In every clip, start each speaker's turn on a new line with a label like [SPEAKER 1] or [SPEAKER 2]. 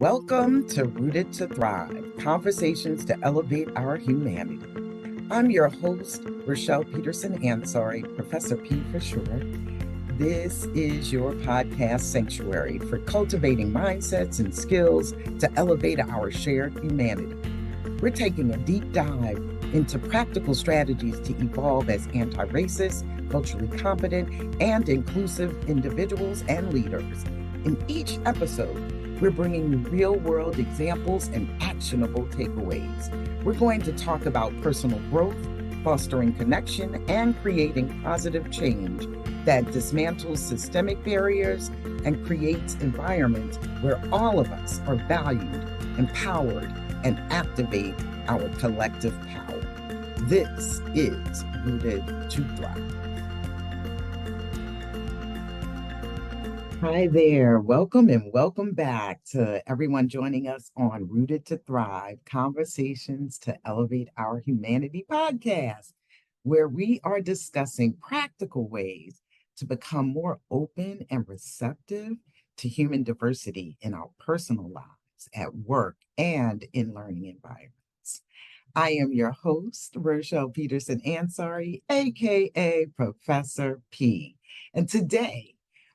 [SPEAKER 1] Welcome to Rooted to Thrive, conversations to elevate our humanity. I'm your host, Rochelle Peterson Ansari, Professor P for short. This is your podcast sanctuary for cultivating mindsets and skills to elevate our shared humanity. We're taking a deep dive into practical strategies to evolve as anti-racist, culturally competent, and inclusive individuals and leaders. In each episode, we're bringing you real-world examples and actionable takeaways. We're going to talk about personal growth, fostering connection, and creating positive change that dismantles systemic barriers and creates environments where all of us are valued, empowered, and activate our collective power. This is Rooted to Thrive. Hi there. Welcome and welcome back to everyone joining us on Rooted to Thrive, Conversations to Elevate Our Humanity podcast, where we are discussing practical ways to become more open and receptive to human diversity in our personal lives, at work, and in learning environments. I am your host, Rochelle Peterson Ansari, aka Professor P. And today,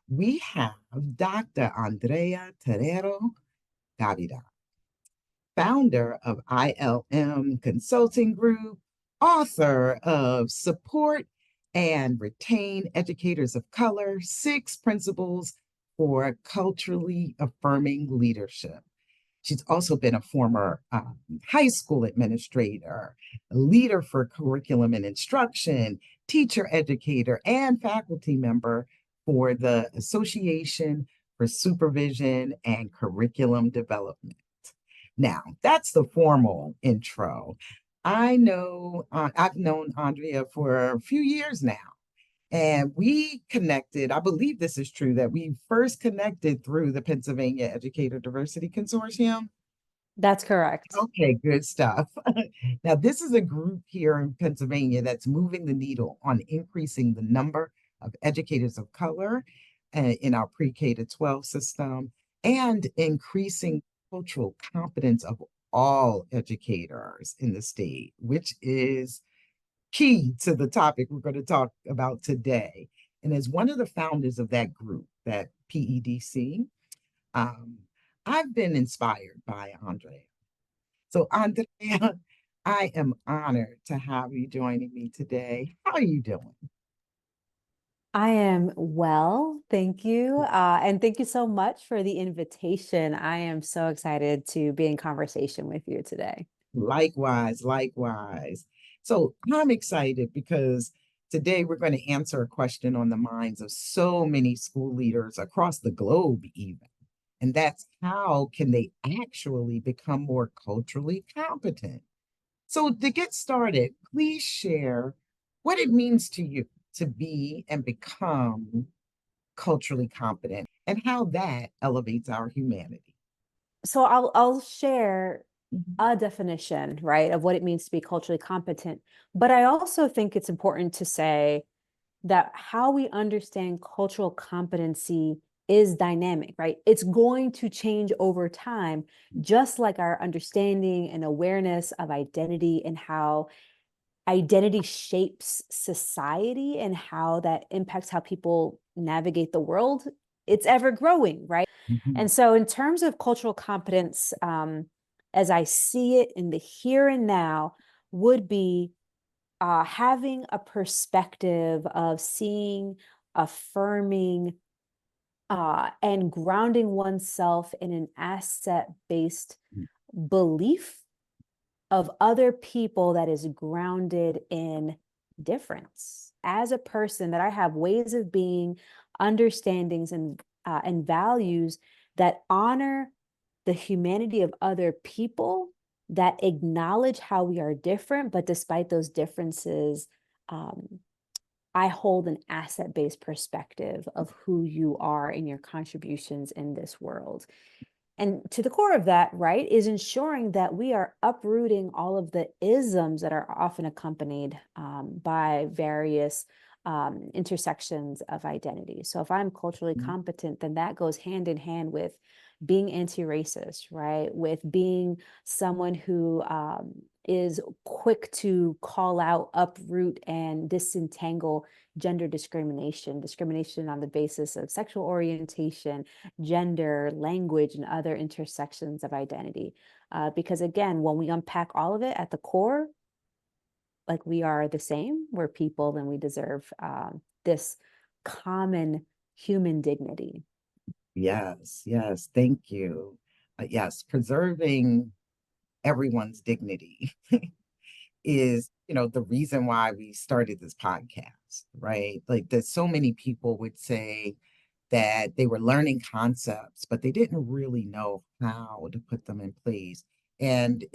[SPEAKER 1] we have Dr. Andrea Terrero-Gabbadon, founder of ILM Consulting Group, author of Support and Retain Educators of Color, 6 Principles for Culturally Affirming Leadership. She's also been a former high school administrator, a leader for curriculum and instruction, teacher educator, and faculty member for the Association for Supervision and Curriculum Development. Now, that's the formal intro. I've known Andrea for a few years now, and we connected. I believe this is true, that we first connected through the Pennsylvania Educator Diversity Consortium.
[SPEAKER 2] That's correct.
[SPEAKER 1] Okay, good stuff. Now, this is a group here in Pennsylvania that's moving the needle on increasing the number of educators of color in our pre-K to 12 system and increasing cultural competence of all educators in the state, which is key to the topic we're going to talk about today. And as one of the founders of that group, that PEDC, I've been inspired by Andrea. So, Andrea, I am honored to have you joining me today. How are you doing?
[SPEAKER 2] I am well, thank you. And thank you so much for the invitation. I am so excited to be in conversation with you today.
[SPEAKER 1] Likewise, likewise. So I'm excited because today we're going to answer a question on the minds of so many school leaders across the globe, even. And that's, how can they actually become more culturally competent? So to get started, please share what it means to you to be and become culturally competent and how that elevates our humanity.
[SPEAKER 2] So I'll share
[SPEAKER 1] Mhm.
[SPEAKER 2] a definition, right, of what it means to be culturally competent. But I also think it's important to say that how we understand cultural competency is dynamic, right? It's going to change over time, just like our understanding and awareness of identity and how identity shapes society and how that impacts how people navigate the world. It's ever growing, right?
[SPEAKER 1] Mhm.
[SPEAKER 2] And so in terms of cultural competence, as I see it in the here and now, would be having a perspective of seeing, affirming, and grounding oneself in an asset-based belief of other people that is grounded in difference. As a person, that I have ways of being, understandings, and values that honor the humanity of other people, that acknowledge how we are different, but despite those differences, I hold an asset-based perspective of who you are and your contributions in this world. And to the core of that, right, is ensuring that we are uprooting all of the isms that are often accompanied by various intersections of identity. So if I'm culturally competent, then that goes hand in hand with being anti-racist, right? With being someone who is quick to call out, uproot, and disentangle gender discrimination, discrimination on the basis of sexual orientation, gender, language, and other intersections of identity. Because again, when we unpack all of it at the core, like we are the same, we're people, and we deserve this common human dignity.
[SPEAKER 1] Yes, yes, thank you. Yes, preserving everyone's dignity is, the reason why we started this podcast, right? Like, there's so many people would say that they were learning concepts, but they didn't really know how to put them in place and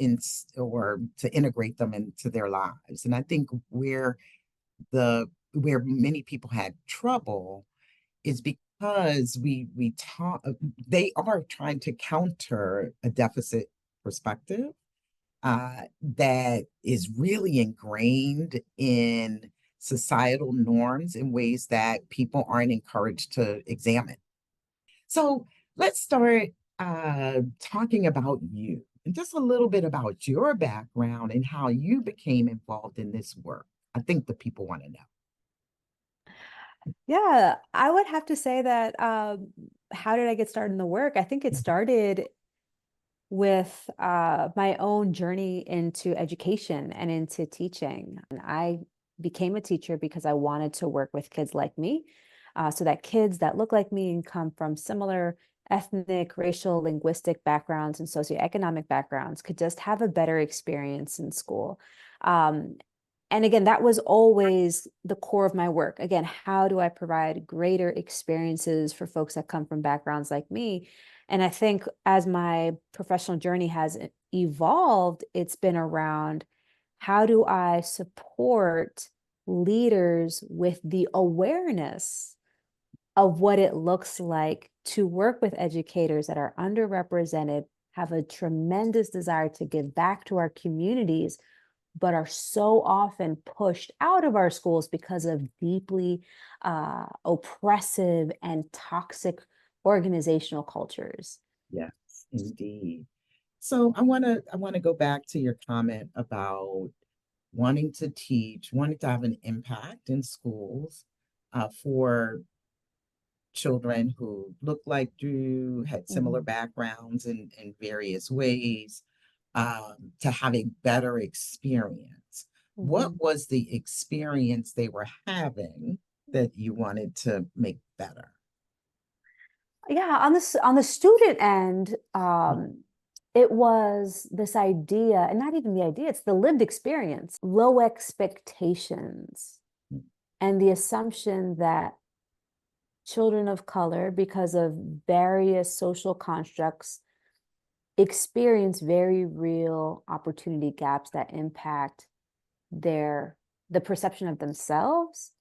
[SPEAKER 1] or to integrate them into their lives. And I think where many people had trouble is because we taught they are trying to counter a deficit perspective that is really ingrained in societal norms in ways that people aren't encouraged to examine. So let's start talking about you and just a little bit about your background and how you became involved in this work. I think the people want to know.
[SPEAKER 2] Yeah, I would have to say that how did I get started in the work? I think it started with my own journey into education and into teaching. And I became a teacher because I wanted to work with kids like me, so that kids that look like me and come from similar ethnic, racial, linguistic backgrounds and socioeconomic backgrounds could just have a better experience in school. Um, and again, that was always the core of my work. Again, how do I provide greater experiences for folks that come from backgrounds like me? And I think as my professional journey has evolved, it's been around how do I support leaders with the awareness of what it looks like to work with educators that are underrepresented, have a tremendous desire to give back to our communities, but are so often pushed out of our schools because of deeply oppressive and toxic organizational cultures.
[SPEAKER 1] Yes, indeed. So I want to go back to your comment about wanting to teach, wanting to have an impact in schools for children who looked like you, had similar
[SPEAKER 2] Mhm.
[SPEAKER 1] backgrounds in various ways, to have a better experience. What
[SPEAKER 2] Mhm.
[SPEAKER 1] was the experience they were having that you wanted to make better?
[SPEAKER 2] Yeah, on the student end, it was this idea, and not even the idea, it's the lived experience, low expectations, and the assumption that children of color, because of various social constructs, experience very real opportunity gaps that impact their the perception of themselves,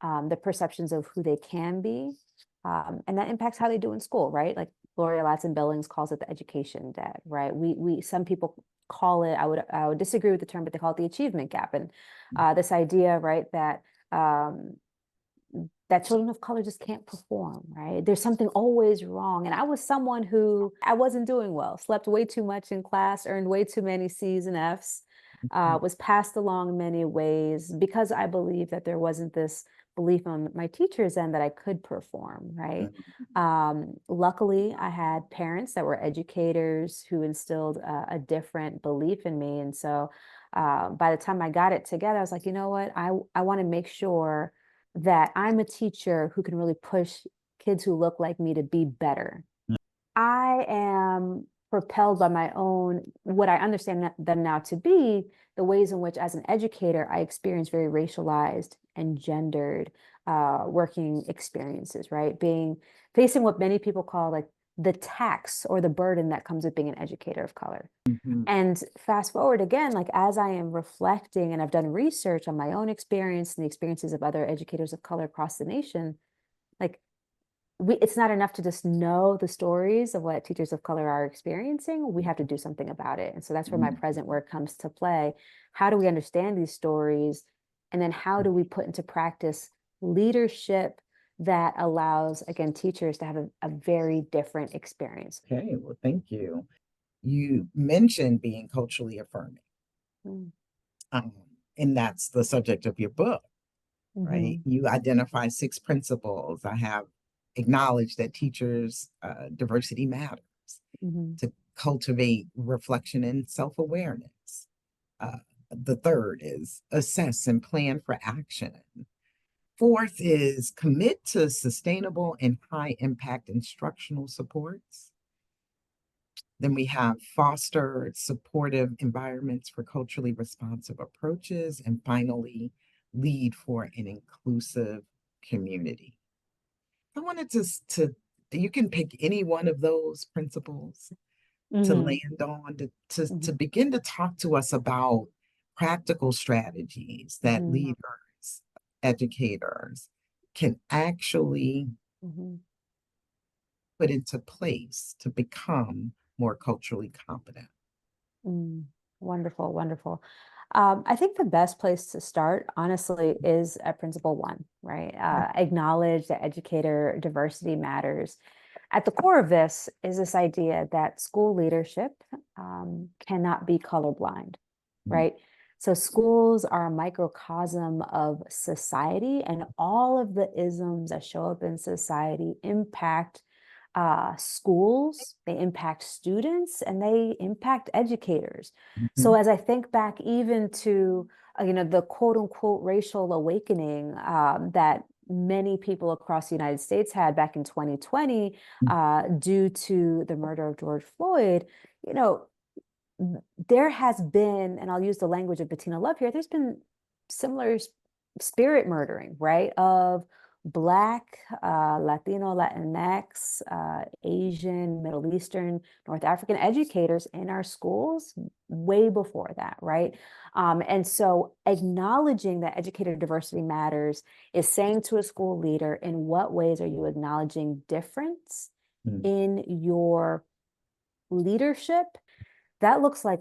[SPEAKER 2] the perceptions of who they can be, and that impacts how they do in school, right? Like Gloria Ladson-Billings calls it the education debt, right? We some people call it, I would disagree with the term, but they call it the achievement gap, and this idea, right, that um, that children of color just can't perform, right? There's something always wrong. And I was someone who I wasn't doing well, slept way too much in class, earned way too many C's and F's, was passed along in many ways because I believe that there wasn't this belief on my teachers' end that I could perform, right? Luckily, I had parents that were educators who instilled a different belief in me. And so by the time I got it together, I was like, you know what? I want to make sure that I'm a teacher who can really push kids who look like me to be better. I am propelled by my own, what I understand them now to be, the ways in which, as an educator, I experience very racialized and gendered working experiences, right? Facing what many people call like the tax or the burden that comes with being an educator of color.
[SPEAKER 1] Mhm.
[SPEAKER 2] And fast forward again, like as I am reflecting and I've done research on my own experience and the experiences of other educators of color across the nation, like it's not enough to just know the stories of what teachers of color are experiencing. We have to do something about it. And so that's where my present work comes to play. How do we understand these stories? And then how do we put into practice leadership that allows, again, teachers to have a very different experience.
[SPEAKER 1] Okay, well, thank you. You mentioned being culturally affirming,
[SPEAKER 2] Mm.
[SPEAKER 1] um, and that's the subject of your book, right?
[SPEAKER 2] Mm-hmm.
[SPEAKER 1] You identify 6 principles. I have acknowledged that teachers' diversity matters,
[SPEAKER 2] Mm-hmm.
[SPEAKER 1] to cultivate reflection and self awareness. Uh, the third is assess and plan for action. Fourth is commit to sustainable and high impact instructional supports. Then we have foster supportive environments for culturally responsive approaches. And finally, lead for an inclusive community. I wanted you can pick any one of those principles to
[SPEAKER 2] Mm-hmm.
[SPEAKER 1] land on to
[SPEAKER 2] Mm-hmm.
[SPEAKER 1] begin to talk to us about practical strategies that
[SPEAKER 2] Mm-hmm.
[SPEAKER 1] leaders, educators can actually
[SPEAKER 2] Mm-hmm.
[SPEAKER 1] put into place to become more culturally competent.
[SPEAKER 2] Mm, wonderful, wonderful. I think the best place to start, honestly, is at principle one, right? Acknowledge that educator diversity matters. At the core of this is this idea that school leadership cannot be colorblind,
[SPEAKER 1] Mm,
[SPEAKER 2] right? So schools are a microcosm of society, and all of the isms that show up in society impact schools, they impact students, and they impact educators. So
[SPEAKER 1] mhm,
[SPEAKER 2] as I think back even to the quote unquote racial awakening that many people across the United States had back in 2020
[SPEAKER 1] mm,
[SPEAKER 2] due to the murder of George Floyd, you know, there has been, and I'll use the language of Bettina Love here, there's been similar spirit murdering, right? Of Black, Latino, Latinx, Asian, Middle Eastern, North African educators in our schools way before that, right? And so acknowledging that educator diversity matters is saying to a school leader, in what ways are you acknowledging difference
[SPEAKER 1] mm,
[SPEAKER 2] in your leadership? That looks like,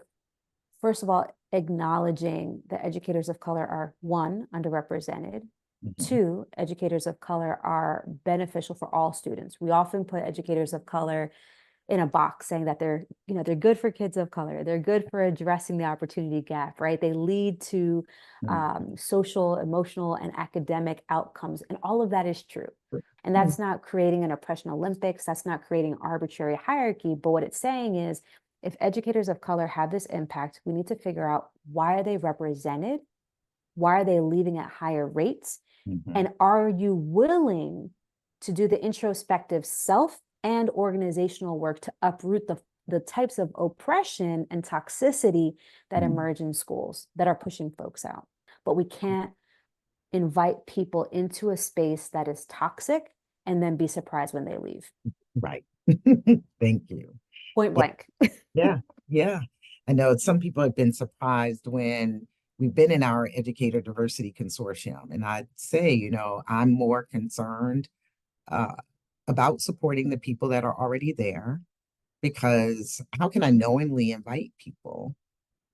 [SPEAKER 2] first of all, acknowledging that educators of color are, one, underrepresented.
[SPEAKER 1] mhm,
[SPEAKER 2] Two, educators of color are beneficial for all students. We often put educators of color in a box saying that they're good for kids of color. They're good for addressing the opportunity gap, right? They lead to
[SPEAKER 1] mm,
[SPEAKER 2] social, emotional, and academic outcomes. And all of that is true. And
[SPEAKER 1] mm,
[SPEAKER 2] that's not creating an oppression Olympics. That's not creating arbitrary hierarchy. But what it's saying is, if educators of color have this impact, we need to figure out, why are they represented? Why are they leaving at higher rates?
[SPEAKER 1] mhm,
[SPEAKER 2] And are you willing to do the introspective self and organizational work to uproot the types of oppression and toxicity that
[SPEAKER 1] mm.
[SPEAKER 2] emerge in schools that are pushing folks out? But we can't invite people into a space that is toxic and then be surprised when they leave.
[SPEAKER 1] Right. Thank you.
[SPEAKER 2] Point
[SPEAKER 1] Yeah,
[SPEAKER 2] blank.
[SPEAKER 1] yeah, yeah. I know some people have been surprised when we've been in our educator diversity consortium, and I'd say, I'm more concerned uh, about supporting the people that are already there, because how can I knowingly invite people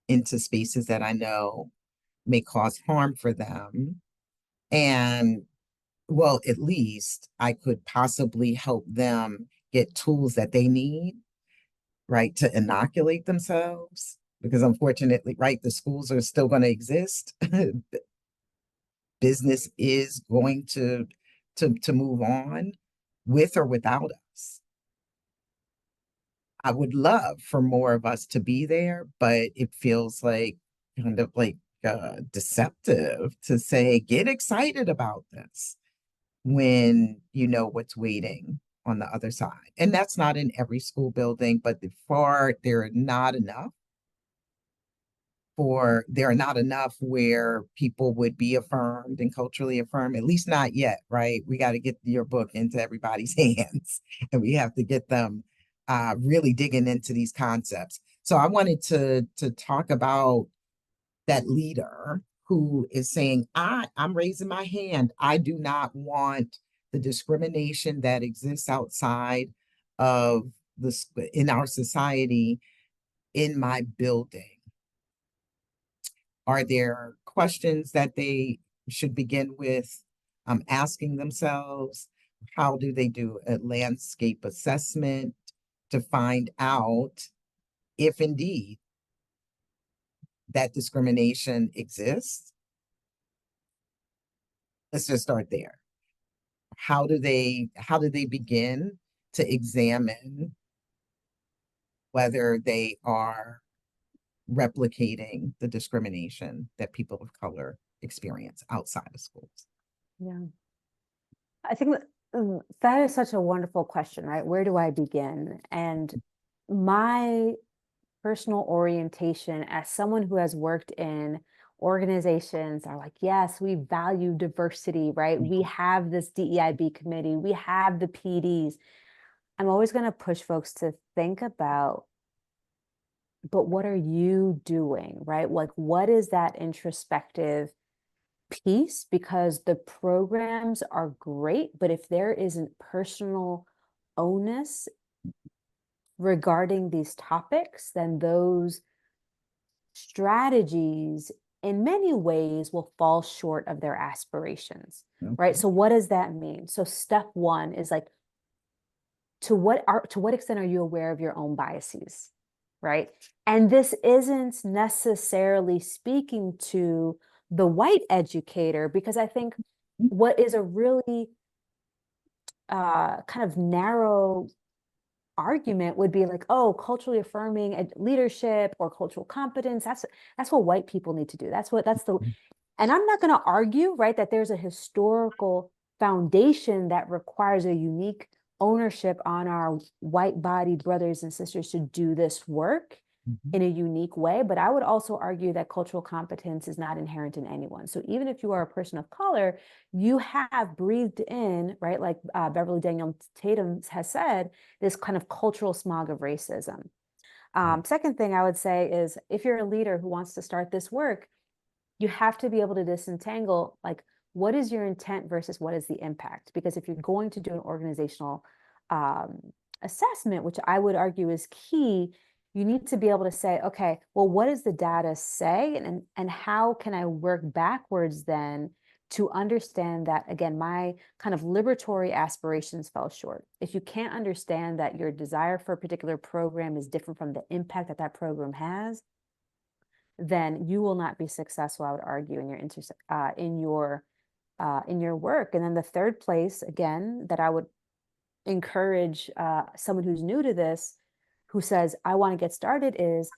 [SPEAKER 1] into spaces that I know may cause harm for them? And well, at least I could possibly help them get tools that they need, right, to inoculate themselves. Because unfortunately, right, the schools are still going to exist. Business is going to move on with or without us. I would love for more of us to be there, but it feels like kind of like deceptive to say, get excited about this when you know what's waiting on the other side. And that's not in every school building, but there are not enough there are not enough where people would be affirmed and culturally affirmed, at least not yet, right? We got to get your book into everybody's hands, and we have to get them really digging into these concepts. So I wanted to talk about that leader who is saying, I'm raising my hand. I do not want the discrimination that exists outside of in our society in my building. Are there questions that they should begin with asking themselves? how do they do a landscape assessment to find out if indeed that discrimination exists? Let's just start there. How do they begin to examine whether they are replicating the discrimination that people of color experience outside of schools?
[SPEAKER 2] Yeah. I think that is such a wonderful question, right? Where do I begin? And my personal orientation as someone who has worked in organizations are like, yes, we value diversity, right? We have this DEIB committee, we have the PDs. I'm always going to push folks to think about, but what are you doing, right? Like, what is that introspective piece? Because the programs are great, but if there isn't personal onus regarding these topics, then those strategies in many ways will fall short of their aspirations, right?
[SPEAKER 1] Okay.
[SPEAKER 2] So what does that mean? So step one is like, to what extent are you aware of your own biases, right? And this isn't necessarily speaking to the white educator, because I think what is a really kind of narrow argument would be like, oh, culturally affirming leadership or cultural competence, that's what white people need to do. And I'm not going to argue, right, that there's a historical foundation that requires a unique ownership on our white-bodied brothers and sisters to do this work in a unique way. But I would also argue that cultural competence is not inherent in anyone. So even if you are a person of color, you have breathed in, right, like Beverly Daniel Tatum has said, this kind of cultural smog of racism. Second thing I would say is, if you're a leader who wants to start this work, you have to be able to disentangle, like, what is your intent versus what is the impact? Because if you're going to do an organizational assessment, which I would argue is key, you need to be able to say, okay, well, what does the data say? And how can I work backwards then to understand that, again, my kind of liberatory aspirations fell short. If you can't understand that your desire for a particular program is different from the impact that that program has, then you will not be successful, I would argue, in your work. And then the third place, again, that I would encourage someone who's new to this, who says, I want to get started, is,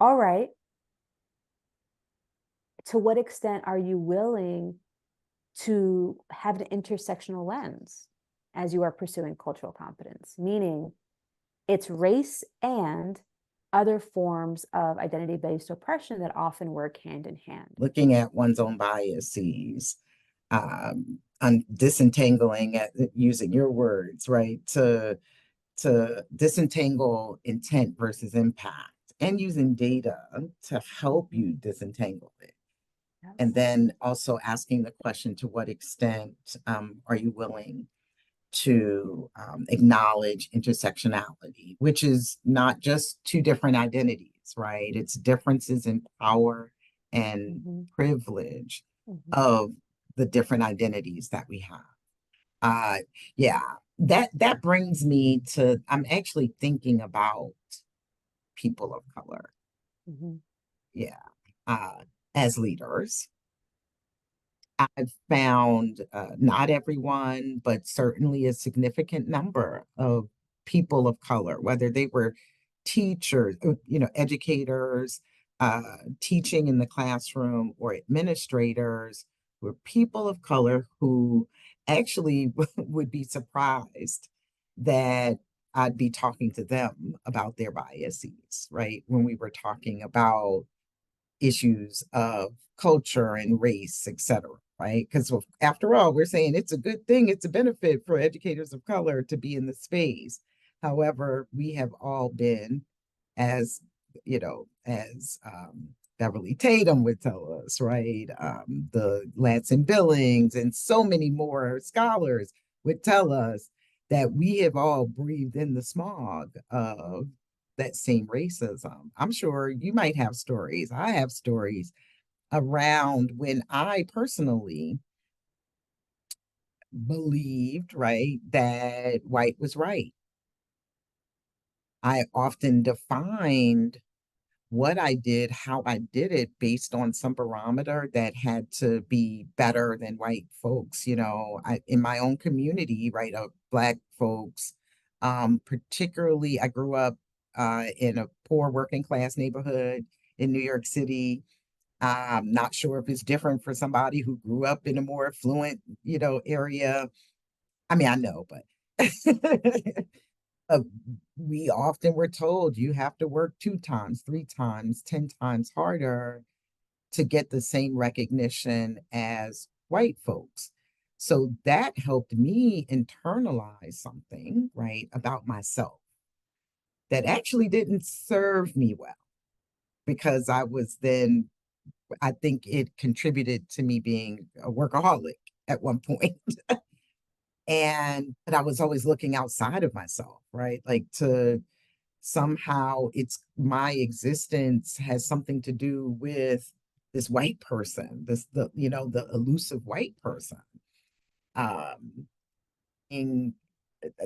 [SPEAKER 2] all right, to what extent are you willing to have an intersectional lens as you are pursuing cultural competence? Meaning, it's race and other forms of identity-based oppression that often work hand in hand.
[SPEAKER 1] Looking at one's own biases, disentangling, using your words, right, to disentangle intent versus impact, and using data to help you disentangle it.
[SPEAKER 2] Yes.
[SPEAKER 1] And then also asking the question, to what extent are you willing to acknowledge intersectionality, which is not just two different identities, right? It's differences in power and privilege of the different identities that we have. Yeah, that brings me to, I'm actually thinking about people of color. Yeah, as leaders. I've found not everyone, but certainly a significant number of people of color, whether they were teachers, educators, teaching in the classroom, or administrators, were people of color who actually would be surprised that I'd be talking to them about their biases, right? When we were talking about issues of culture and race, etc., right? Because after all, we're saying it's a good thing, it's a benefit for educators of color to be in the space. However, we have all been, as as Beverly Tatum would tell us, right? The Lansing Billings and so many more scholars would tell us that we have all breathed in the smog of that same racism. I'm sure you might have stories. I have stories around when I personally believed, right, that white was right. I often defined what I did, how I did it based on some barometer that had to be better than white folks. In my own community, right, of Black folks, particularly, I grew up in a poor working class neighborhood in New York City. I'm not sure if it's different for somebody who grew up in a more affluent, area. I mean, I know, but uh, we often were told you have to work 2 times, 3 times, 10 times harder to get the same recognition as white folks. So that helped me internalize something, right, about myself that actually didn't serve me well because I think it contributed to me being a workaholic at one point. But I was always looking outside of myself, right? Like to somehow it's my existence has something to do with this white person, the elusive white person. Um, and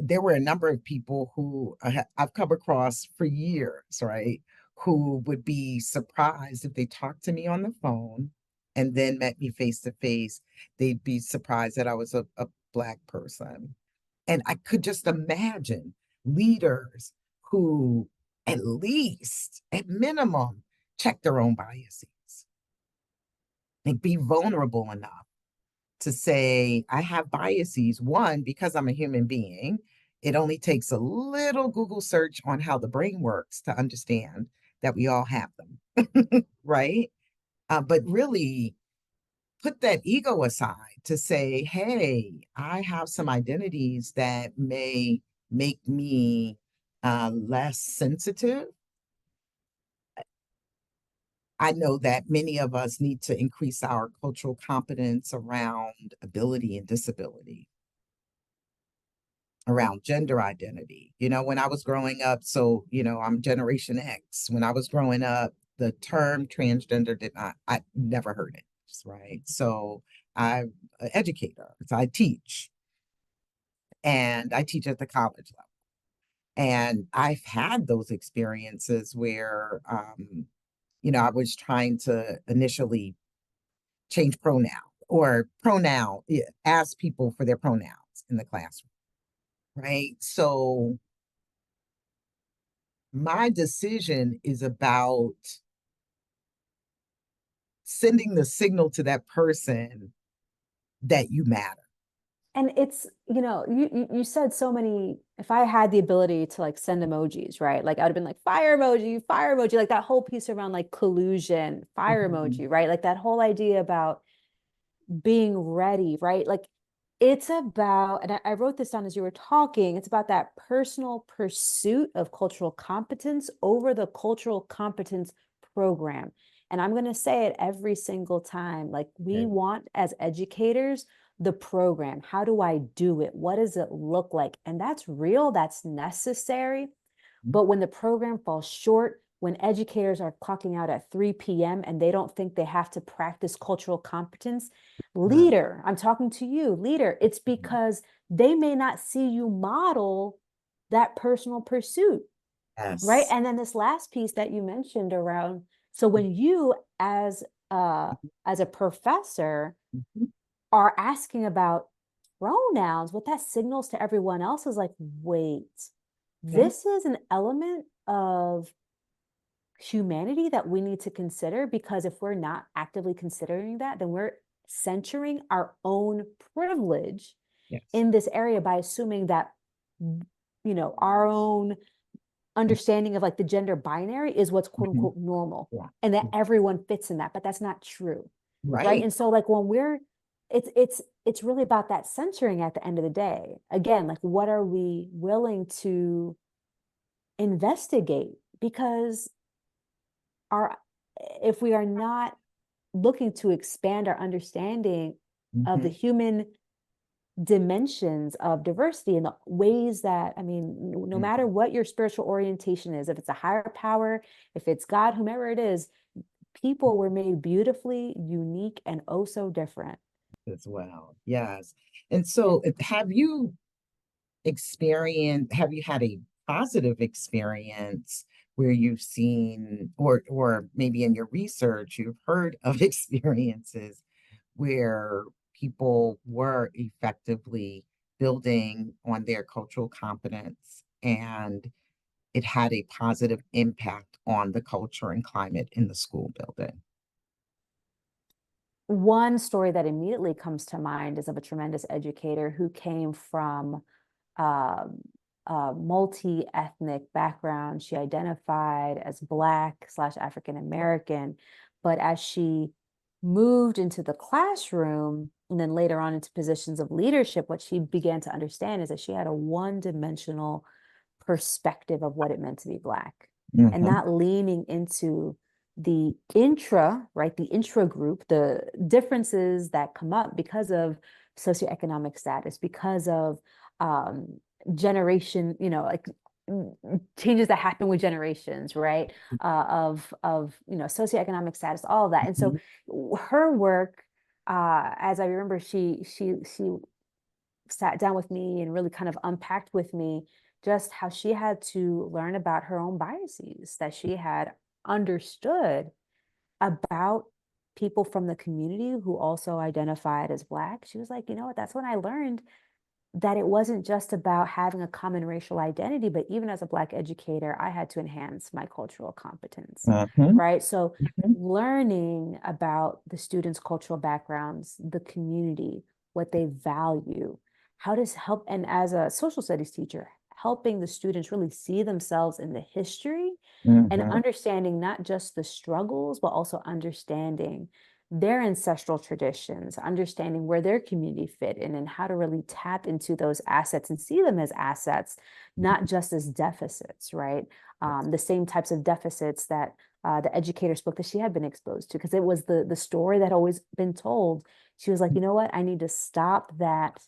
[SPEAKER 1] there were a number of people who I've come across for years, right? Who would be surprised if they talked to me on the phone and then met me face to face. They'd be surprised that I was a Black person. And I could just imagine leaders who, at least, at minimum, check their own biases and be vulnerable enough to say, I have biases. One, because I'm a human being, it only takes a little Google search on how the brain works to understand that we all have them, right? But really, put that ego aside to say, hey, I have some identities that may make me less sensitive. I know that many of us need to increase our cultural competence around ability and disability, around gender identity. When I was growing up, so, I'm Generation X. When I was growing up, the term transgender I never heard it, right? So I'm an educator, so I teach at the college level. And I've had those experiences where, I was trying to initially change pronoun or ask people for their pronouns in the classroom, right? So my decision is about sending the signal to that person that you matter.
[SPEAKER 2] And it's, you said so many, if I had the ability to like send emojis, right? Like I would have been like fire emoji, like that whole piece around like collusion, fire
[SPEAKER 1] Mhm.
[SPEAKER 2] emoji, right? Like that whole idea about being ready, right? Like it's about, and I wrote this down as you were talking, it's about that personal pursuit of cultural competence over the cultural competence program. And I'm going to say it every single time. Like we
[SPEAKER 1] Okay.
[SPEAKER 2] want as educators, the program. How do I do it? What does it look like? And that's real, that's necessary. But when the program falls short, when educators are clocking out at 3 p.m. and they don't think they have to practice cultural competence,
[SPEAKER 1] Uh,
[SPEAKER 2] leader, I'm talking to you, leader, it's because they may not see you model that personal pursuit, right?
[SPEAKER 1] yes.
[SPEAKER 2] And then this last piece that you mentioned around, so when you uh as a professor
[SPEAKER 1] Mhm.
[SPEAKER 2] are asking about pronouns, what that signals to everyone else is like, wait,
[SPEAKER 1] Yeah.
[SPEAKER 2] this is an element of humanity that we need to consider, because if we're not actively considering that, then we're censoring our own privilege
[SPEAKER 1] Yes.
[SPEAKER 2] in this area by assuming that our own understanding of like the gender binary is what's quote
[SPEAKER 1] Mhm.
[SPEAKER 2] unquote normal,
[SPEAKER 1] Yeah.
[SPEAKER 2] and that
[SPEAKER 1] Yeah.
[SPEAKER 2] everyone fits in that, but that's not true, right?
[SPEAKER 1] Right.
[SPEAKER 2] And so like when we're it's really about that censoring at the end of the day. Again, like what are we willing to investigate? Because our if we are not looking to expand our understanding of the
[SPEAKER 1] Mhm.
[SPEAKER 2] human dimensions of diversity and the ways that, I mean, no matter
[SPEAKER 1] Mhm.
[SPEAKER 2] what your spiritual orientation is, if it's a higher power, if it's God, whomever it is, people were made beautifully unique and oh so different.
[SPEAKER 1] as well. Yes. And so have you had a positive experience where you've seen, or maybe in your research, you've heard of experiences where people were effectively building on their cultural competence and it had a positive impact on the culture and climate in the school building?
[SPEAKER 2] One story that immediately comes to mind is of a tremendous educator who came from um, a multi-ethnic background. She identified as Black slash African American, but as she moved into the classroom and then later on into positions of leadership, what she began to understand is that she had a one-dimensional perspective of what it meant to be Black and
[SPEAKER 1] Mm-hmm.
[SPEAKER 2] not leaning into the intra, right, the intra group, the differences that come up because of socioeconomic status, because of um, generation, like changes that happen with generations, right? Of socioeconomic status, all of that. And so her work, as I remember, she sat down with me and really kind of unpacked with me just how she had to learn about her own biases that she had understood about people from the community who also identified as Black. She was like, you know what, that's when I learned that it wasn't just about having a common racial identity, but even as a Black educator, I had to enhance my cultural competence,
[SPEAKER 1] Mm-hmm.
[SPEAKER 2] right? So learning about the students' cultural backgrounds, the community, what they value, how does help, and as a social studies teacher, helping the students really see themselves in the history and
[SPEAKER 1] Mm-hmm.
[SPEAKER 2] understanding not just the struggles, but also understanding their ancestral traditions, understanding where their community fit in and how to really tap into those assets and see them as assets, not just as deficits, right? The same types of deficits that the educator spoke that she had been exposed to, because it was the story that had always been told. She was like, you know what? I need to stop that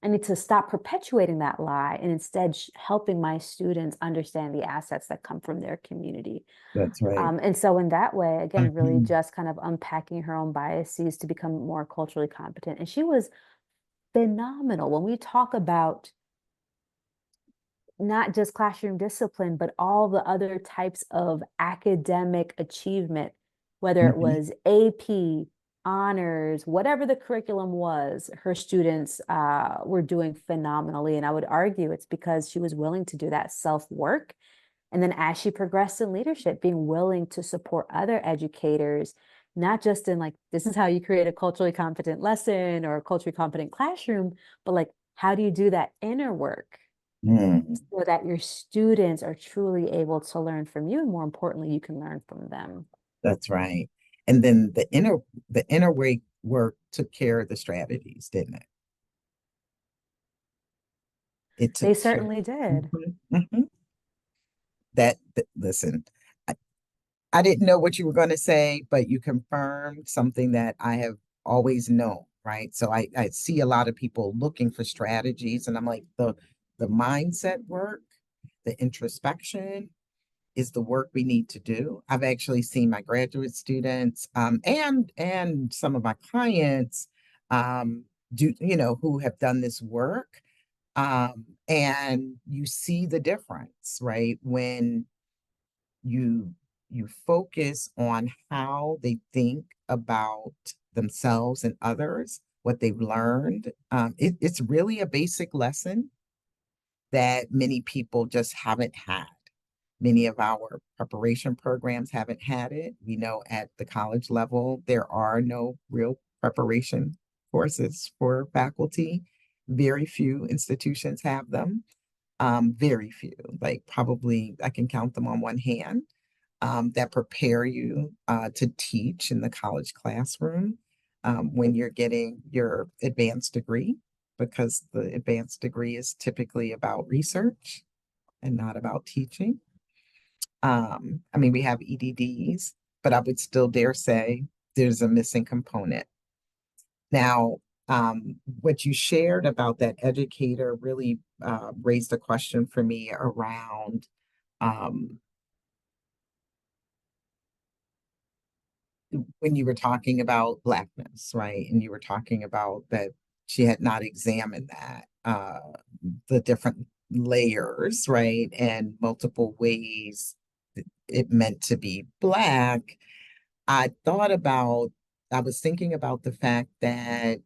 [SPEAKER 2] I need to stop perpetuating that lie and instead helping my students understand the assets that come from their community.
[SPEAKER 1] That's right.
[SPEAKER 2] And so in that way, again, really
[SPEAKER 1] Mhm.
[SPEAKER 2] just kind of unpacking her own biases to become more culturally competent. And she was phenomenal when we talk about not just classroom discipline, but all the other types of academic achievement, whether it
[SPEAKER 1] Mhm.
[SPEAKER 2] was AP, honors, whatever the curriculum was, her students were doing phenomenally. And I would argue it's because she was willing to do that self work. And then as she progressed in leadership, being willing to support other educators, not just in like, this is how you create a culturally competent lesson or a culturally competent classroom, but like, how do you do that inner work
[SPEAKER 1] Mm.
[SPEAKER 2] so that your students are truly able to learn from you, and more importantly, you can learn from them.
[SPEAKER 1] That's right. And then the inner work took care of the strategies, didn't it? It took
[SPEAKER 2] They
[SPEAKER 1] care.
[SPEAKER 2] certainly did.
[SPEAKER 1] Mhm. Mhm. Listen, I, I didn't know what you were going to say, but you confirmed something that I have always known, right? So I see a lot of people looking for strategies, and I'm like, the mindset work, the introspection, is the work we need to do. I've actually seen my graduate students and some of my clients do, who have done this work. And you see the difference, right? When you you focus on how they think about themselves and others, what they've learned. It's really a basic lesson that many people just haven't had. Many of our preparation programs haven't had it. We know at the college level, there are no real preparation courses for faculty. Very few institutions have them. Very few, like probably I can count them on one hand, that prepare you to teach in the college classroom when you're getting your advanced degree, because the advanced degree is typically about research and not about teaching. I mean, we have EDDs, but I would still dare say there's a missing component. Now, what you shared about that educator really raised a question for me around um, when you were talking about Blackness, right? And you were talking about that she had not examined that, the different layers, right? And multiple ways it meant to be Black. I thought about, I was thinking about the fact that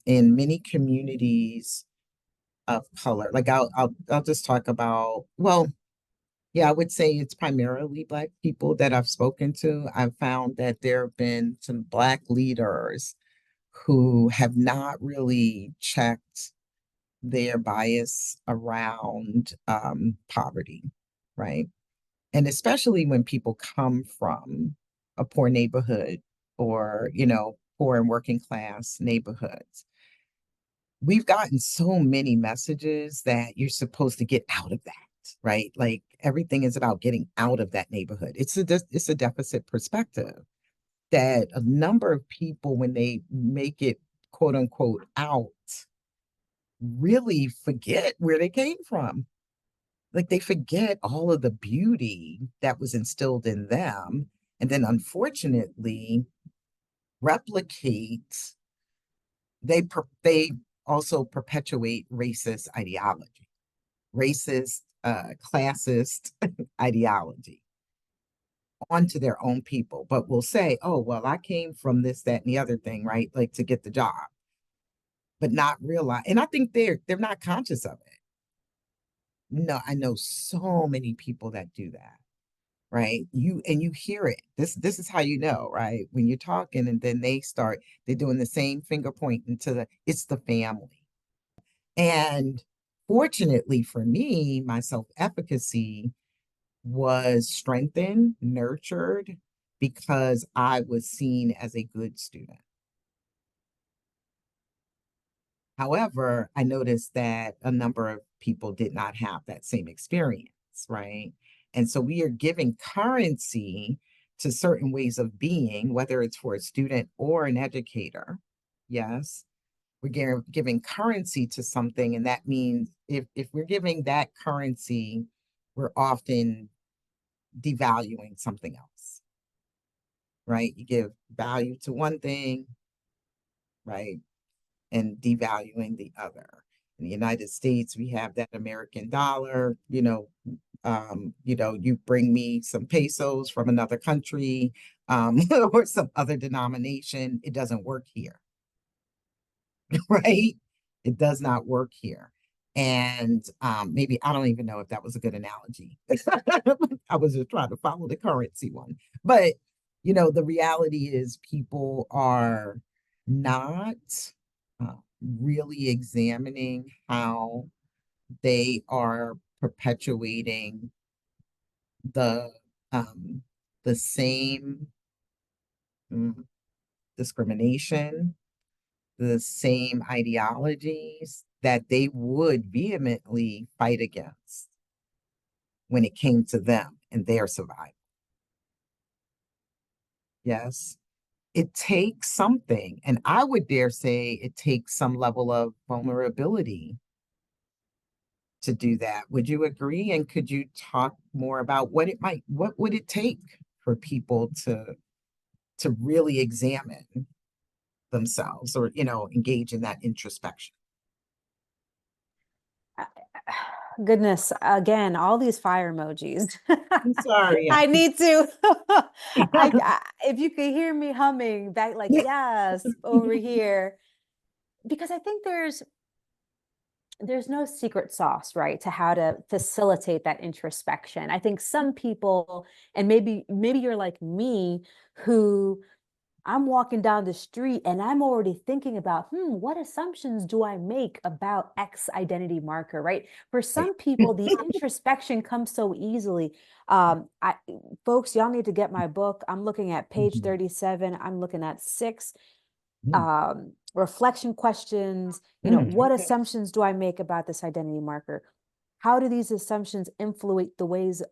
[SPEAKER 1] in many communities of color, like I'll just talk about, well, yeah, I would say it's primarily Black people that I've spoken to. I've found that there have been some Black leaders who have not really checked their bias around poverty, right? And especially when people come from a poor neighborhood or, poor and working class neighborhoods. We've gotten so many messages that you're supposed to get out of that, right? Like everything is about getting out of that neighborhood. It's a deficit perspective that a number of people, when they make it quote unquote out, really forget where they came from. Like they forget all of the beauty that was instilled in them, and then unfortunately replicate. They also perpetuate racist ideology, racist, classist ideology onto their own people, but will say, "Oh, well, I came from this, that, and the other thing, right? Like to get the job," but not realize. And I think they're not conscious of it. No, I know so many people that do that, right? You hear it. This is how you know, right? When you're talking, and then they're doing the same finger pointing to it's the family. And fortunately for me, my self-efficacy was strengthened, nurtured, because I was seen as a good student. However, I noticed that a number of people did not have that same experience, right? And so we are giving currency to certain ways of being, whether it's for a student or an educator. Yes, we're giving currency to something. And that means if we're giving that currency, we're often devaluing something else, right? You give value to one thing, right? And devaluing the other. In the United States, we have that American dollar, you bring me some pesos from another country, or some other denomination, it doesn't work here, right? It does not work here. And maybe I don't even know if that was a good analogy. I was just trying to follow the currency one. But, the reality is people are not uh, really examining how they are perpetuating the um, the same mm, discrimination, the same ideologies that they would vehemently fight against when it came to them and their survival. Yes, it takes something, and I would dare say it takes some level of vulnerability to do that. Would you agree? And could you talk more about what would it take for people to really examine themselves, or, engage in that introspection?
[SPEAKER 2] Goodness, again, all these fire emojis.
[SPEAKER 1] I'm sorry.
[SPEAKER 2] I need to. If you could hear me humming that, like, yes, over here, because I think there's no secret sauce, right, to how to facilitate that introspection. I think some people, and maybe you're like me, who I'm walking down the street and I'm already thinking about, what assumptions do I make about X identity marker, right? For
[SPEAKER 1] Right.
[SPEAKER 2] some people, the introspection comes so easily. I Folks, y'all need to get my book. I'm looking at page
[SPEAKER 1] Mhm.
[SPEAKER 2] 37. I'm looking at 6
[SPEAKER 1] Mm.
[SPEAKER 2] reflection questions. What
[SPEAKER 1] Okay.
[SPEAKER 2] assumptions do I make about this identity marker? How do these assumptions influence the ways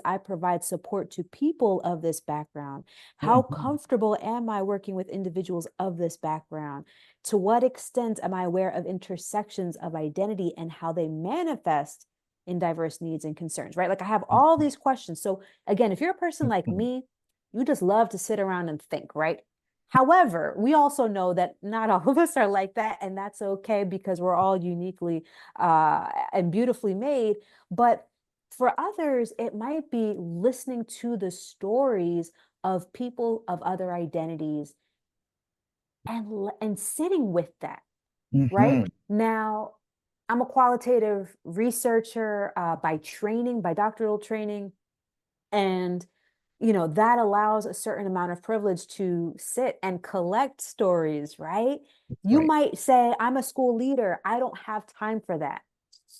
[SPEAKER 2] I provide support to people of this background? How
[SPEAKER 1] Mhm.
[SPEAKER 2] comfortable am I working with individuals of this background? To what extent am I aware of intersections of identity and how they manifest in diverse needs and concerns, right? Like I have all these questions. So again, if you're a person
[SPEAKER 1] Good
[SPEAKER 2] like
[SPEAKER 1] point.
[SPEAKER 2] me, You just love to sit around and think, right? However, we also know that not all of us are like that, and that's okay because we're all uniquely and beautifully made. But for others, it might be listening to the stories of people of other identities and sitting with that, right?
[SPEAKER 1] Hmm.
[SPEAKER 2] Now, I'm a qualitative researcher by training, by doctoral training, and that allows a certain amount of privilege to sit and collect stories, right? You
[SPEAKER 1] Right.
[SPEAKER 2] might say, I'm a school leader, I don't have time for that.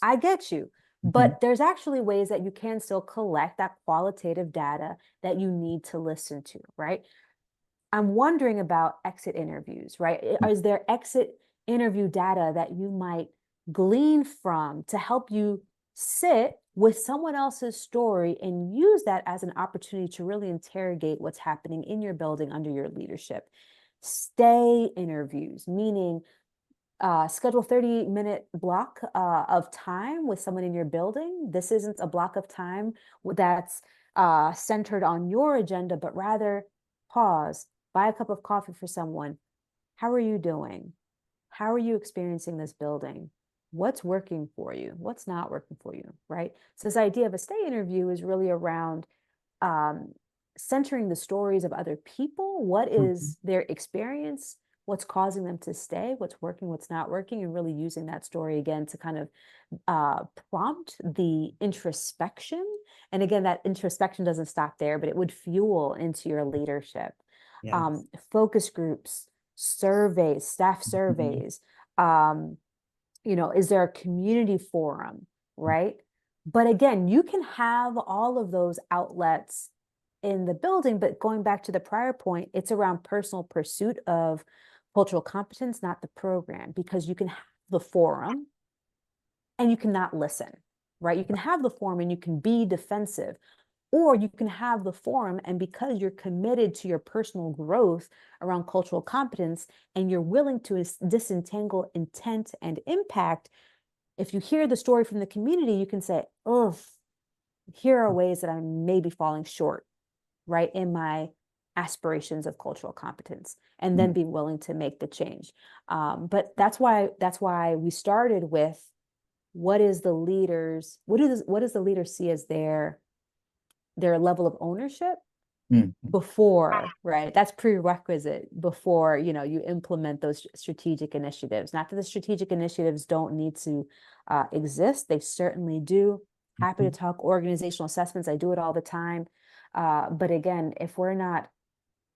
[SPEAKER 2] I get you.
[SPEAKER 1] Hmm.
[SPEAKER 2] But there's actually ways that you can still collect that qualitative data that you need to listen to, right? I'm wondering about exit interviews, right? Is there exit interview data that you might glean from to help you sit with someone else's story and use that as an opportunity to really interrogate what's happening in your building under your leadership? Stay interviews, meaning schedule 30-minute block of time with someone in your building. This isn't a block of time that's centered on your agenda, but rather pause, buy a cup of coffee for someone. How are you doing? How are you experiencing this building? What's working for you? What's not working for you, right? So this idea of a stay interview is really around um, centering the stories of other people. What
[SPEAKER 1] Hmm.
[SPEAKER 2] is their experience? What's causing them to stay? What's working? What's not working? And really using that story again to kind of prompt the introspection. And again, that introspection doesn't stop there, but it would fuel into your leadership.
[SPEAKER 1] Yes.
[SPEAKER 2] Focus groups, surveys, staff
[SPEAKER 1] Mhm.
[SPEAKER 2] surveys. Um, is there a community forum, right? But again, you can have all of those outlets in the building, but going back to the prior point, it's around personal pursuit of cultural competence, not the program, because you can have the forum and you cannot listen, right? You can have the forum and you can be defensive, or you can have the forum and because you're committed to your personal growth around cultural competence and you're willing to disentangle intent and impact, if you hear the story from the community, you can say, oh, here are ways that I'm maybe falling short, right, in my aspirations of cultural competence, and then be willing to make the change. But that's why we started with what does the leader see as their level of ownership
[SPEAKER 1] Mhm.
[SPEAKER 2] before, right? That's prerequisite before, you implement those strategic initiatives. Not that the strategic initiatives don't need to exist. They certainly do. Happy to
[SPEAKER 1] Mhm.
[SPEAKER 2] talk organizational assessments. I do it all the time. But again, if we're not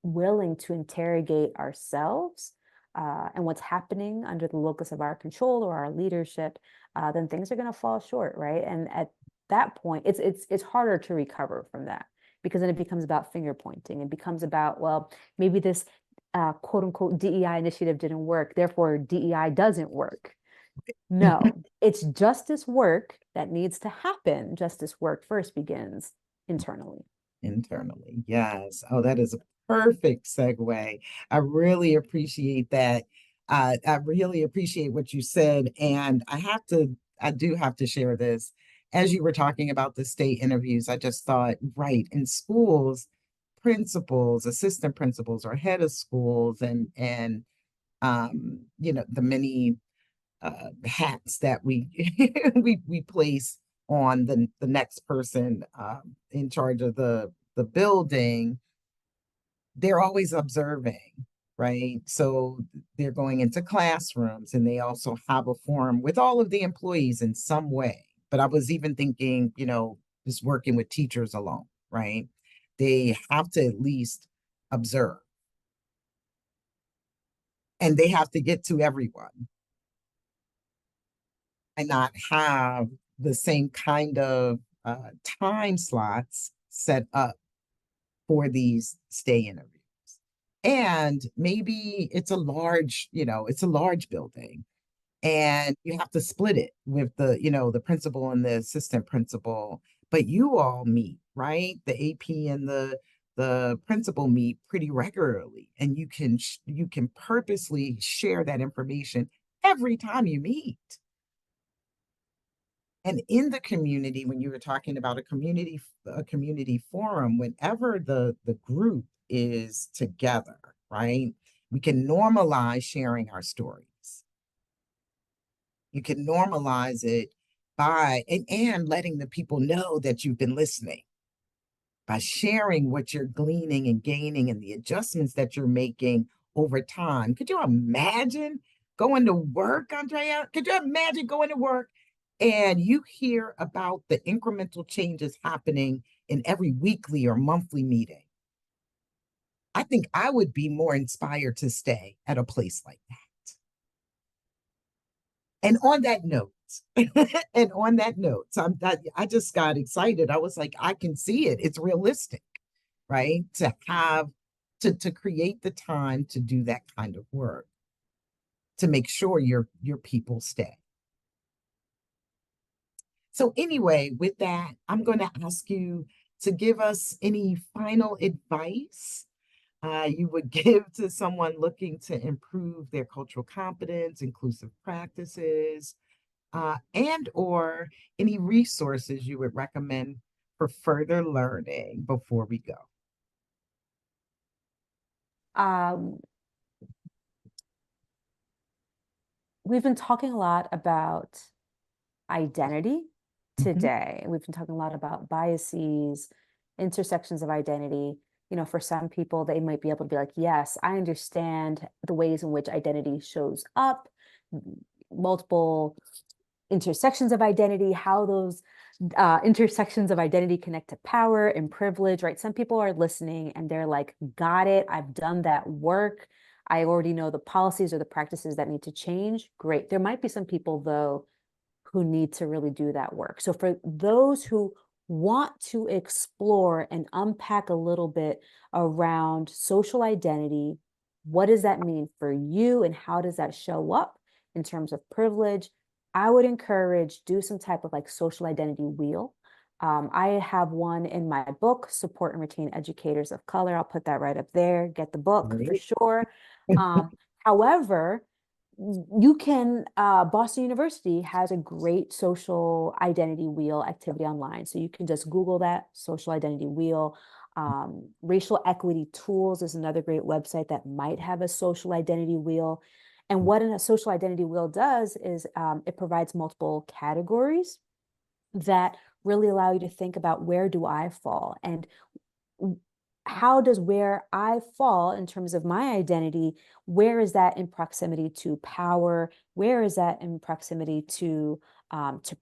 [SPEAKER 2] willing to interrogate ourselves and what's happening under the locus of our control or our leadership, then things are going to fall short, right? And at that point, it's harder to recover from that because then it becomes about finger pointing. It becomes about, well, maybe this quote unquote DEI initiative didn't work, therefore DEI doesn't work. No, it's justice work that needs to happen. Justice work first begins internally.
[SPEAKER 1] Internally. Yes. Oh, that is a perfect segue. I really appreciate that. I really appreciate what you said. And I do have to share this. As you were talking about the state interviews, I just thought, right, in schools, principals, assistant principals, or head of schools, and the many hats that we we place on the next person in charge of the building. They're always observing, right? So they're going into classrooms and they also have a forum with all of the employees in some way. But I was even thinking, just working with teachers alone, right? They have to at least observe and they have to get to everyone and not have the same kind of time slots set up for these stay interviews. And maybe it's a large building and you have to split it with the principal and the assistant principal, but you all meet, right? The AP and the principal meet pretty regularly and you can purposely share that information every time you meet. And in the community, when you were talking about a community forum, whenever the group is together, right? We can normalize sharing our stories. You can normalize it by and letting the people know that you've been listening, by sharing what you're gleaning and gaining and the adjustments that you're making over time. Could you imagine going to work, Andrea? Could you imagine going to work and you hear about the incremental changes happening in every weekly or monthly meeting? I think I would be more inspired to stay at a place like that. And on that note, and on that note, I just got excited. I was like, I can see it. It's realistic, right? To create the time to do that kind of work, to make sure your people stay. So anyway, with that, I'm going to ask you to give us any final advice you would give to someone looking to improve their cultural competence, inclusive practices, and or any resources you would recommend for further learning before we go.
[SPEAKER 2] Um, we've been talking a lot about identity
[SPEAKER 1] Mhm.
[SPEAKER 2] today. We've been talking a lot about biases, intersections of identity. You know, for some people, they might be able to be like, yes, I understand the ways in which identity shows up, multiple intersections of identity, how those intersections of identity connect to power and privilege, right? Some people are listening and they're like, got it. I've done that work. I already know the policies or the practices that need to change. Great. There might be some people, though, who need to really do that work. So for those who want to explore and unpack a little bit around social identity, what does that mean for you and how does that show up in terms of privilege? I would encourage do some type of like social identity wheel. I have one in my book, Support and Retain Educators of Color. I'll put that right up there. Get the book for
[SPEAKER 1] Right.
[SPEAKER 2] sure. However, you can Boston University has a great social identity wheel activity online, so you can just Google that social identity wheel. Racial Equity Tools is another great website that might have a social identity wheel. And what a social identity wheel does is it provides multiple categories that really allow you to think about, where do I fall, and how does where I fall in terms of my identity, where is that in proximity to power? Where is that in proximity to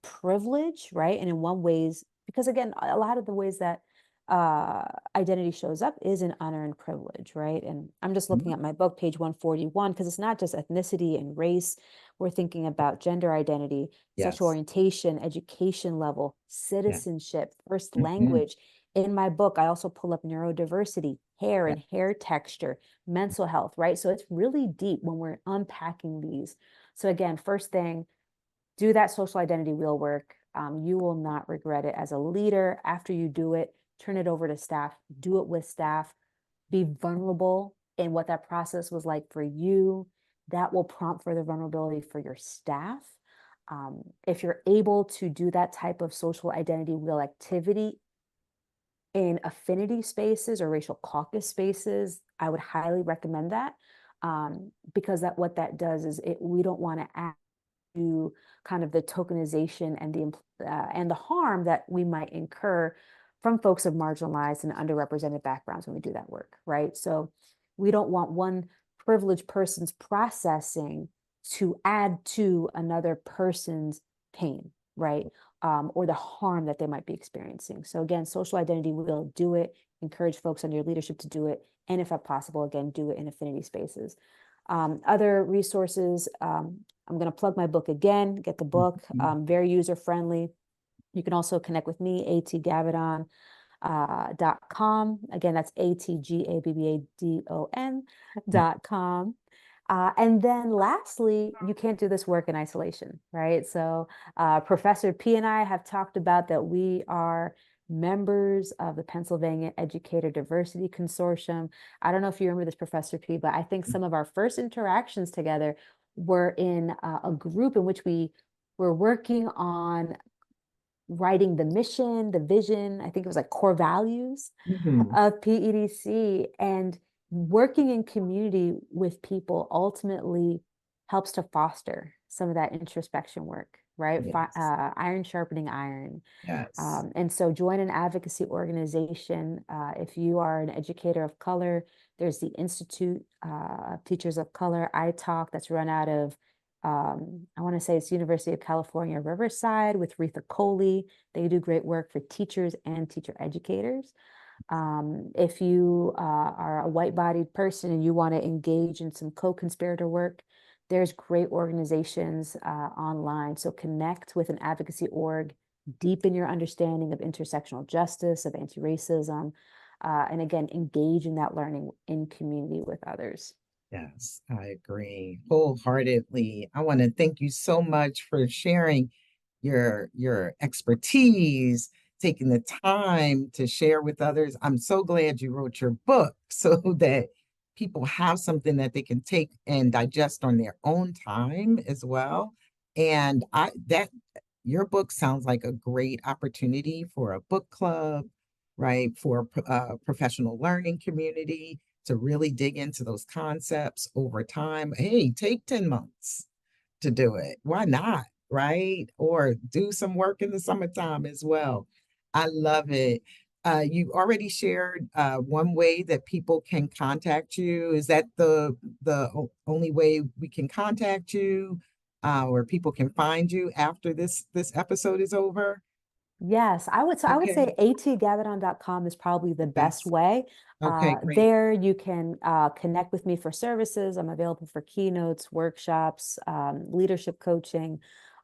[SPEAKER 2] privilege, right? And in one ways, because again, a lot of the ways that identity shows up is in unearned privilege, right? And I'm just looking
[SPEAKER 1] Mhm.
[SPEAKER 2] at my book, page 141, because it's not just ethnicity and race. We're thinking about gender identity, sexual
[SPEAKER 1] Yes.
[SPEAKER 2] orientation, education level,
[SPEAKER 1] Yeah.
[SPEAKER 2] citizenship, first
[SPEAKER 1] Mhm.
[SPEAKER 2] language. In my book, I also pull up neurodiversity, hair
[SPEAKER 1] Yeah.
[SPEAKER 2] and hair texture, mental health, right? So it's really deep when we're unpacking these. So again, first thing, do that social identity wheel work. You will not regret it as a leader. After you do it, turn it over to staff, do it with staff, be vulnerable in what that process was like for you. That will prompt further vulnerability for your staff. If you're able to do that type of social identity wheel activity in affinity spaces or racial caucus spaces, I would highly recommend that, because that what that does is we don't want to add to kind of the tokenization and the harm that we might incur from folks of marginalized and underrepresented backgrounds when we do that work, right? So we don't want one privileged person's processing to add to another person's pain, right? Or the harm that they might be experiencing. So again, social identity will do it, encourage folks under your leadership to do it, and if possible, again, do it in affinity spaces. Other resources, I'm going to plug my book again, get the book,
[SPEAKER 1] Mhm.
[SPEAKER 2] very user-friendly. You can also connect with me, atgabbadon.com. Again, that's
[SPEAKER 1] Yeah.
[SPEAKER 2] atgabbadon.com. And then lastly, you can't do this work in isolation, right? So Professor P and I have talked about that we are members of the Pennsylvania Educator Diversity Consortium. I don't know if you remember this, Professor P, but I think some of our first interactions together were in a group in which we were working on writing the mission, the vision, I think it was like core values
[SPEAKER 1] Mhm.
[SPEAKER 2] of PEDC, and working in community with people ultimately helps to foster some of that introspection work, right?
[SPEAKER 1] Yes.
[SPEAKER 2] Iron sharpening iron.
[SPEAKER 1] Yes.
[SPEAKER 2] And so join an advocacy organization. If you are an educator of color, there's the Institute of Teachers of Color, ITalk, that's run out of, I want to say it's University of California, Riverside, with Retha Coley. They do great work for teachers and teacher educators. If you are a white-bodied person and you want to engage in some co-conspirator work, there's great organizations online. So connect with an advocacy org, deepen your understanding of intersectional justice, of anti-racism, and again, engage in that learning in community with others.
[SPEAKER 1] Yes, I agree wholeheartedly. I want to thank you so much for sharing your expertise, taking the time to share with others. I'm so glad you wrote your book so that people have something that they can take and digest on their own time as well. And I that your book sounds like a great opportunity for a book club, right? For a professional learning community to really dig into those concepts over time. Hey, take 10 months to do it. Why not? Right? Or do some work in the summertime as well. I love it. You already shared one way that people can contact you. Is that the only way we can contact you, or people can find you after this episode is over?
[SPEAKER 2] Yes, I would say
[SPEAKER 1] Okay,
[SPEAKER 2] atgabbadon.com is probably the best
[SPEAKER 1] best.
[SPEAKER 2] way.
[SPEAKER 1] Okay, great.
[SPEAKER 2] There you can connect with me for services. I'm available for keynotes, workshops, leadership coaching.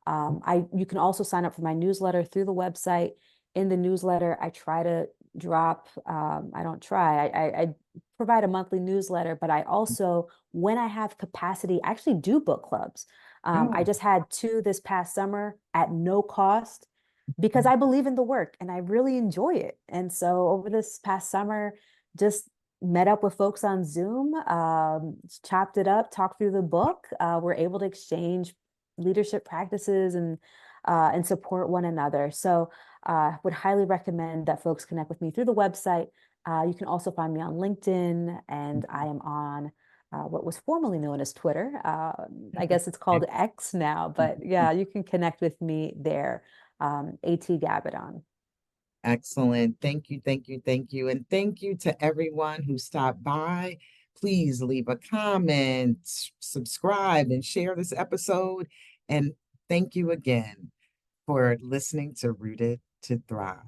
[SPEAKER 2] You can also sign up for my newsletter through the website. In the newsletter, I try to drop, I don't try, I provide a monthly newsletter, but I also, when I have capacity, I actually do book clubs. I
[SPEAKER 1] Oh,
[SPEAKER 2] just had two this past summer at no cost because
[SPEAKER 1] mm,
[SPEAKER 2] I believe in the work and I really enjoy it. And so over this past summer, just met up with folks on Zoom, chopped it up, talked through the book. We're able to exchange leadership practices and support one another. So would highly recommend that folks connect with me through the website. You can also find me on LinkedIn, and I am on what was formerly known as Twitter. I guess it's called X now, but yeah, you can connect with me there. AT Gabbadon.
[SPEAKER 1] excellent. Thank you, thank you, thank you. And thank you to everyone who stopped by. Please leave a comment, subscribe, and share this episode. And thank you again for listening to Rooted to Thrive.